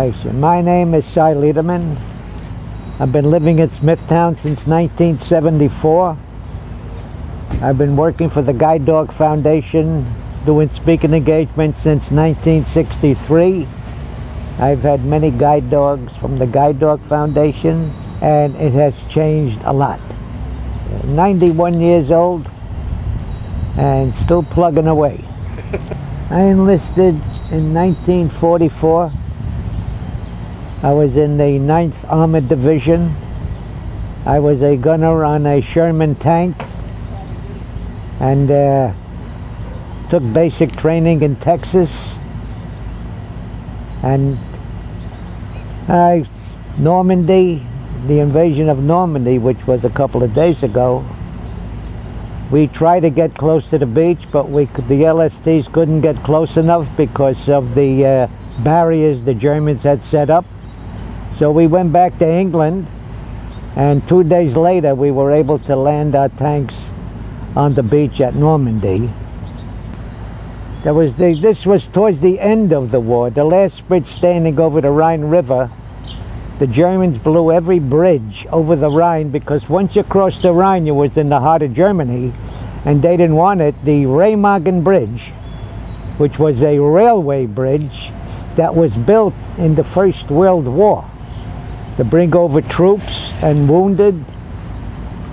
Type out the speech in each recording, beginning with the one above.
My name is Sy Lederman. I've been living in Smithtown since 1974. I've been working for the Guide Dog Foundation, doing speaking engagements since 1963. I've had many guide dogs from the Guide Dog Foundation, and it has changed a lot. 91 years old and still plugging away. I enlisted in 1944. I was in the 9th Armored Division. I was a gunner on a Sherman tank and took basic training in Texas. And Normandy, the invasion of Normandy, which was a couple of days ago, we tried to get close to the beach, but the LSTs couldn't get close enough because of the barriers the Germans had set up. So we went back to England, and 2 days later we were able to land our tanks on the beach at Normandy. This was towards the end of the war, the last bridge standing over the Rhine River. The Germans blew every bridge over the Rhine because once you crossed the Rhine, you was in the heart of Germany, and they didn't want it. The Remagen Bridge, which was a railway bridge that was built in the First World War to bring over troops and wounded.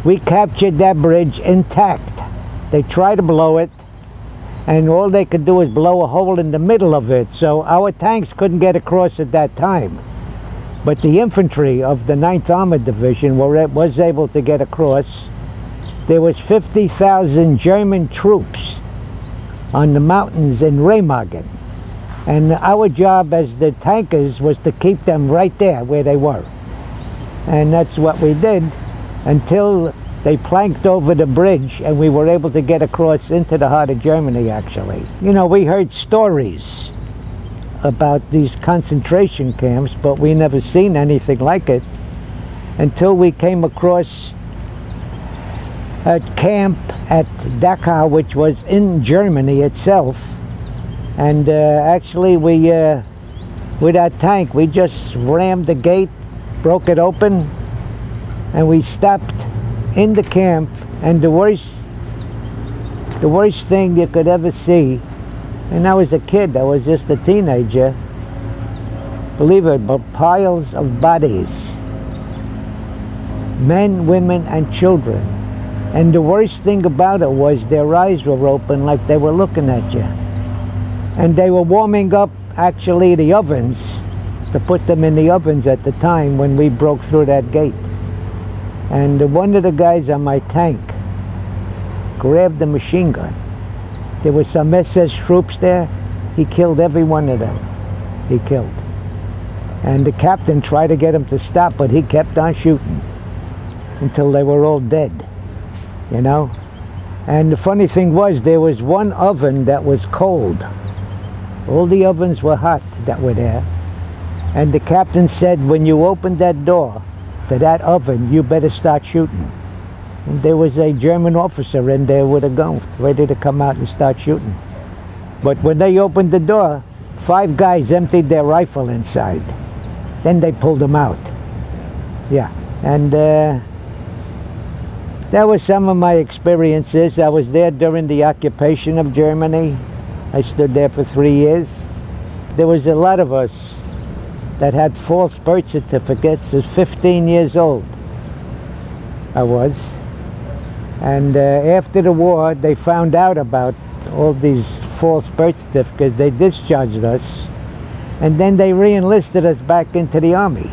We captured that bridge intact. They tried to blow it, and all they could do was blow a hole in the middle of it, so our tanks couldn't get across at that time. But the infantry of the 9th Armored Division was able to get across. There was 50,000 German troops on the mountains in Remagen. And our job as the tankers was to keep them right there where they were. And that's what we did until they planked over the bridge and we were able to get across into the heart of Germany, actually. You know, we heard stories about these concentration camps, but we never seen anything like it until we came across a camp at Dachau, which was in Germany itself. And actually, with our tank, we just rammed the gate, broke it open, and we stopped in the camp. And the worst thing you could ever see, and I was a kid, I was just a teenager, believe it, but piles of bodies, men, women, and children. And the worst thing about it was their eyes were open like they were looking at you. And they were warming up, actually, the ovens, to put them in the ovens at the time when we broke through that gate. And one of the guys on my tank grabbed the machine gun. There were some SS troops there. He killed every one of them. He killed. And the captain tried to get him to stop, but he kept on shooting until they were all dead, you know? And the funny thing was, there was one oven that was cold. All the ovens were hot that were there. And the captain said, when you open that door to that oven, you better start shooting. And there was a German officer in there with a gun, ready to come out and start shooting. But when they opened the door, 5 guys emptied their rifle inside. Then they pulled them out. Yeah, and that was some of my experiences. I was there during the occupation of Germany. I stood there for 3 years. There was a lot of us that had false birth certificates. I was 15 years old. I was. And after the war, they found out about all these false birth certificates. They discharged us. And then they re-enlisted us back into the Army.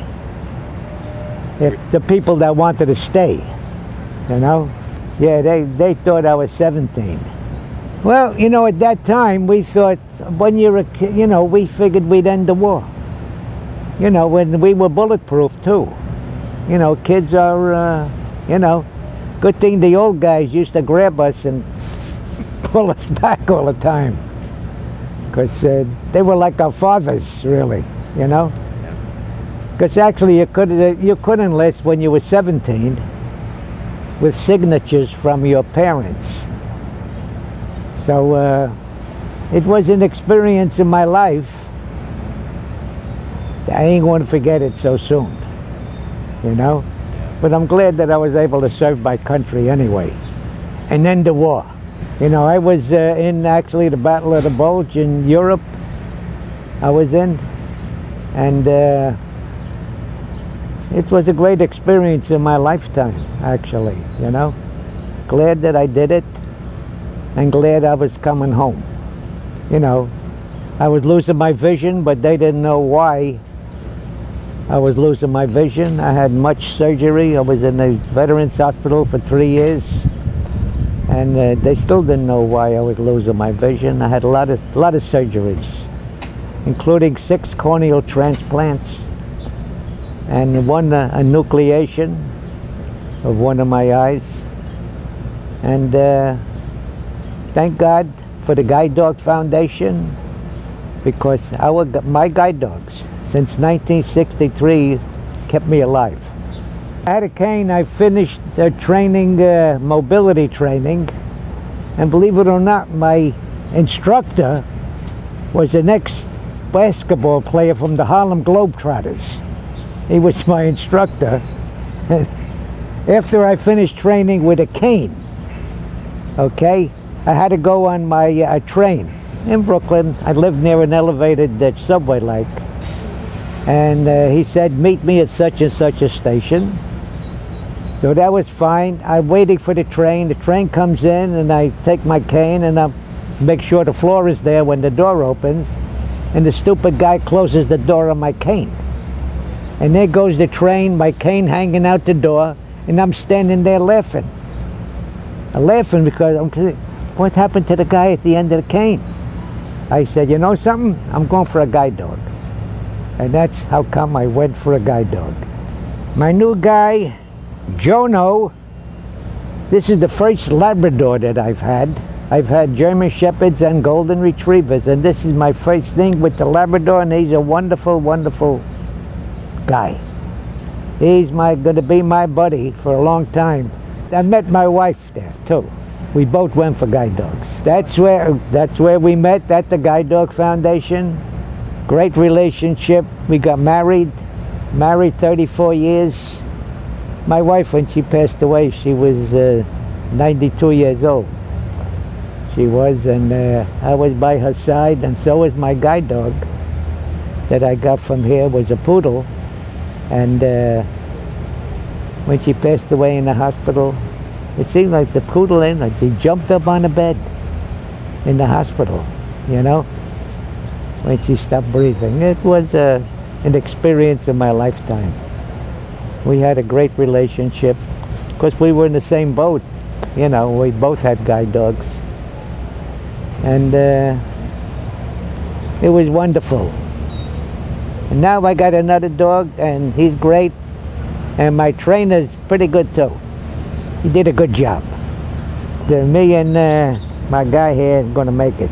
The people that wanted to stay, you know? Yeah, they thought I was 17. Well, you know, at that time, we thought, when you're a kid, you know, we figured we'd end the war. You know, when we were bulletproof, too. You know, kids are, you know, good thing the old guys used to grab us and pull us back all the time. Because they were like our fathers, really, you know? Because actually, you could enlist when you were 17 with signatures from your parents. So it was an experience in my life I ain't going to forget it so soon, you know. But I'm glad that I was able to serve my country anyway, and end the war. You know, I was in actually the Battle of the Bulge in Europe. I was in, and it was a great experience in my lifetime, actually, you know. Glad that I did it, and glad I was coming home. You know, I was losing my vision, but they didn't know why I was losing my vision. I had much surgery. I was in the Veterans Hospital for 3 years, and they still didn't know why I was losing my vision. I had a lot of surgeries, including 6 corneal transplants, and one a nucleation of one of my eyes. And thank God for the Guide Dog Foundation, because my guide dogs since 1963 kept me alive. I had a cane. I finished training, mobility training, and believe it or not, my instructor was an ex-basketball player from the Harlem Globetrotters. He was my instructor. After I finished training with a cane, okay, I had to go on my train in Brooklyn. I lived near an elevated subway like, and he said, meet me at such and such a station. So that was fine. I'm waiting for the train. The train comes in, and I take my cane and I make sure the floor is there when the door opens, and the stupid guy closes the door on my cane. And there goes the train, my cane hanging out the door, and I'm standing there laughing. I'm laughing because what happened to the guy at the end of the cane? I said, you know something? I'm going for a guide dog. And that's how come I went for a guide dog. My new guy, Jono, this is the first Labrador that I've had. I've had German Shepherds and Golden Retrievers, and this is my first thing with the Labrador, and he's a wonderful, wonderful guy. He's going to be my buddy for a long time. I met my wife there too. We both went for guide dogs. That's where we met, at the Guide Dog Foundation. Great relationship. We got married 34 years. My wife, when she passed away, she was 92 years old. She was, and I was by her side, and so was my guide dog that I got from here, was a poodle. And when she passed away in the hospital, it seemed like the poodle he jumped up on the bed in the hospital, you know, when she stopped breathing. It was an experience in my lifetime. We had a great relationship. Of course, we were in the same boat, you know, we both had guide dogs. And it was wonderful. And now I got another dog, and he's great. And my trainer's pretty good too. He did a good job. Me and my guy here are gonna make it.